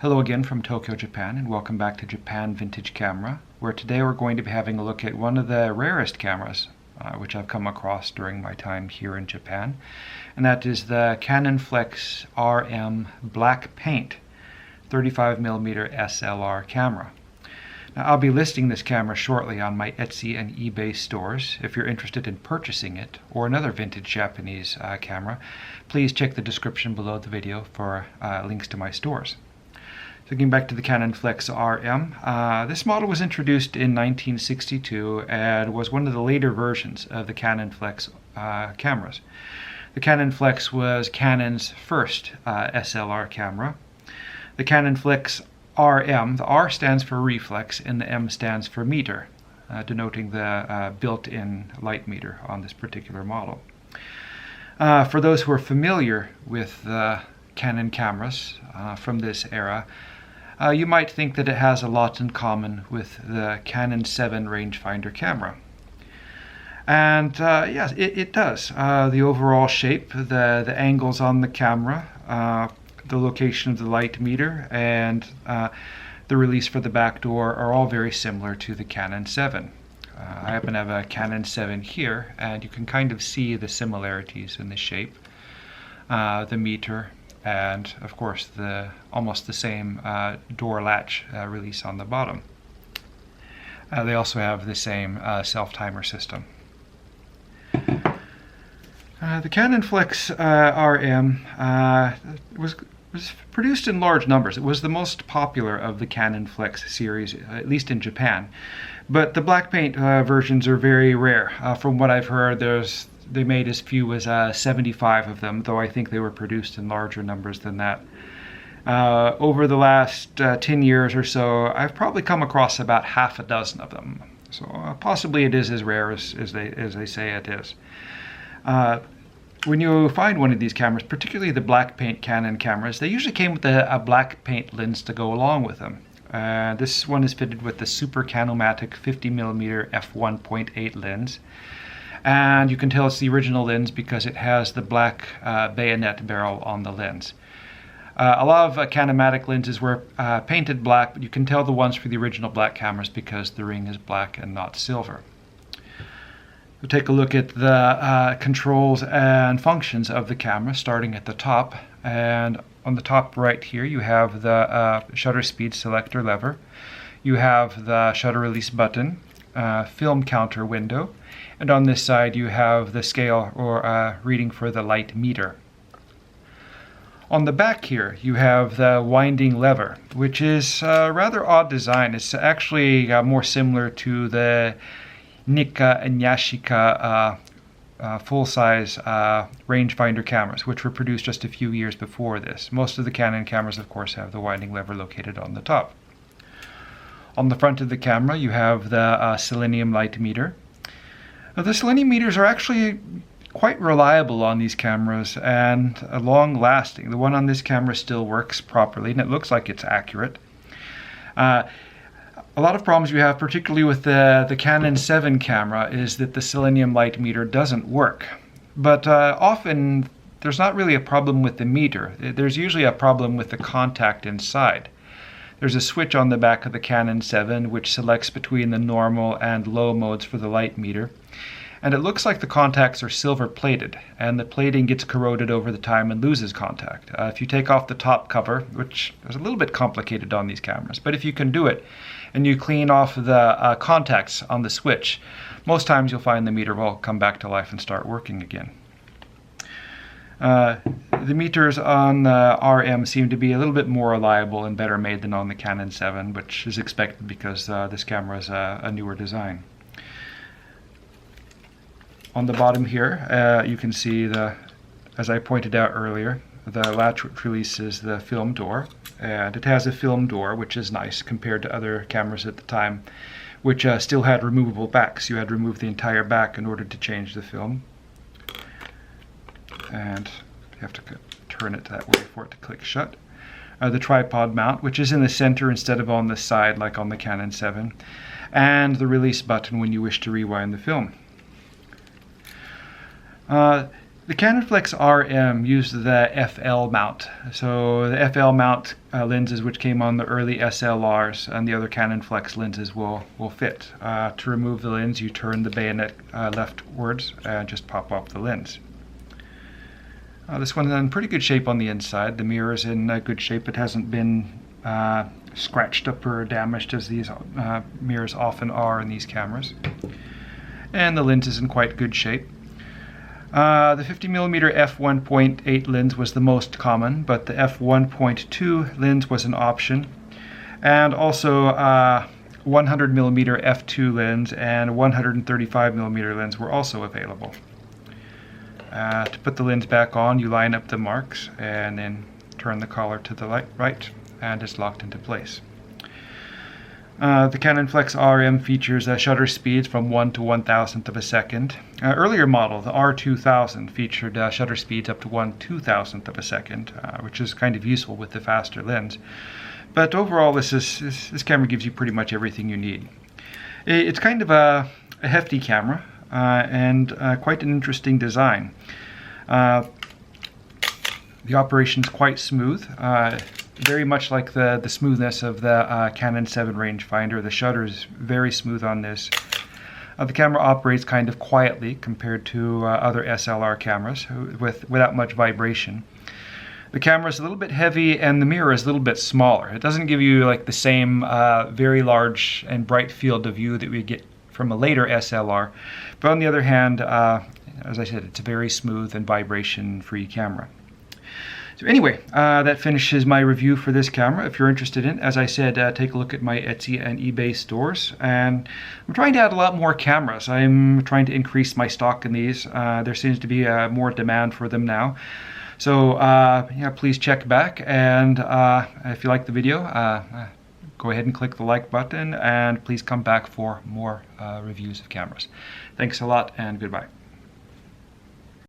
Hello again from Tokyo, Japan, and welcome back to Japan Vintage Camera, where today we're going to be having a look at one of the rarest cameras which I've come across during my time here in Japan, and that is the Canonflex RM Black Paint 35mm SLR camera. Now, I'll be listing this camera shortly on my Etsy and eBay stores. If you're interested in purchasing it or another vintage Japanese camera, please check the description below the video for links to my stores. So getting back to the Canonflex RM, this model was introduced in 1962 and was one of the later versions of the Canonflex cameras. The Canonflex was Canon's first SLR camera. The Canonflex RM, the R stands for reflex and the M stands for meter, denoting the built-in light meter on this particular model. For those who are familiar with the Canon cameras from this era, you might think that it has a lot in common with the Canon 7 rangefinder camera. And yes, it does. The overall shape, the angles on the camera, the location of the light meter, and the release for the back door are all very similar to the Canon 7. I happen to have a Canon 7 here, and you can kind of see the similarities in the shape, the meter, and of course almost the same door latch release on the bottom. They also have the same self-timer system. The Canonflex RM was produced in large numbers. It was the most popular of the Canonflex series, at least in Japan. But the black paint versions are very rare. From what I've heard, they made as few as 75 of them, though I think they were produced in larger numbers than that. Over the last 10 years or so, I've probably come across about half a dozen of them. So possibly it is as rare as they say it is. When you find one of these cameras, particularly the black paint Canon cameras, they usually came with a black paint lens to go along with them. This one is fitted with the Super Canomatic 50mm f1.8 lens. And you can tell it's the original lens because it has the black bayonet barrel on the lens. A lot of Canomatic lenses were painted black, but you can tell the ones for the original black cameras because the ring is black and not silver. We'll take a look at the controls and functions of the camera, starting at the top. And on the top right here, you have the shutter speed selector lever. You have the shutter release button, film counter window, and on this side you have the scale or reading for the light meter. On the back here, you have the winding lever, which is a rather odd design. It's actually more similar to the Nikka and Yashica full-size rangefinder cameras, which were produced just a few years before this. Most of the Canon cameras, of course, have the winding lever located on the top. On the front of the camera, you have the selenium light meter. Now, the selenium meters are actually quite reliable on these cameras and long-lasting. The one on this camera still works properly, and it looks like it's accurate. A lot of problems you have, particularly with the Canon 7 camera, is that the selenium light meter doesn't work. But often there's not really a problem with the meter. There's usually a problem with the contact inside. There's a switch on the back of the Canon 7 which selects between the normal and low modes for the light meter. And it looks like the contacts are silver plated, and the plating gets corroded over the time and loses contact. If you take off the top cover, which is a little bit complicated on these cameras, but if you can do it, and you clean off the contacts on the switch, most times you'll find the meter will come back to life and start working again. The meters on the RM seem to be a little bit more reliable and better made than on the Canon 7, which is expected because this camera is a newer design. On the bottom here, you can see as I pointed out earlier, the latch which releases the film door, and it has a film door, which is nice compared to other cameras at the time, which still had removable backs. You had to remove the entire back in order to change the film, and you have to turn it that way for it to click shut. The tripod mount, which is in the center instead of on the side like on the Canon 7, and the release button when you wish to rewind the film. The Canonflex RM used the FL mount. So the FL mount lenses which came on the early SLRs and the other Canonflex lenses will fit. To remove the lens, you turn the bayonet leftwards and just pop off the lens. This one's in pretty good shape on the inside. The mirror is in good shape. It hasn't been scratched up or damaged as these mirrors often are in these cameras. And the lens is in quite good shape. The 50mm f1.8 lens was the most common, but the f1.2 lens was an option. And also 100mm f2 lens and 135mm lens were also available. To put the lens back on, you line up the marks and then turn the collar to the right, and it's locked into place. The Canonflex RM features shutter speeds from 1 to 1,000th of a second. Earlier model, the R2000, featured shutter speeds up to 1/2000th of a second, which is kind of useful with the faster lens. But overall, this camera gives you pretty much everything you need. It's kind of a hefty camera and quite an interesting design. The operation's quite smooth. Very much like the smoothness of the Canon 7 rangefinder. The shutter is very smooth on this. The camera operates kind of quietly compared to other SLR cameras without much vibration. The camera is a little bit heavy and the mirror is a little bit smaller. It doesn't give you like the same very large and bright field of view that we get from a later SLR. But on the other hand, as I said, it's a very smooth and vibration-free camera. So anyway, that finishes my review for this camera. If you're interested in it, as I said, take a look at my Etsy and eBay stores. And I'm trying to add a lot more cameras. I'm trying to increase my stock in these. There seems to be more demand for them now. So yeah, please check back. And if you like the video, go ahead and click the like button. And please come back for more reviews of cameras. Thanks a lot and goodbye.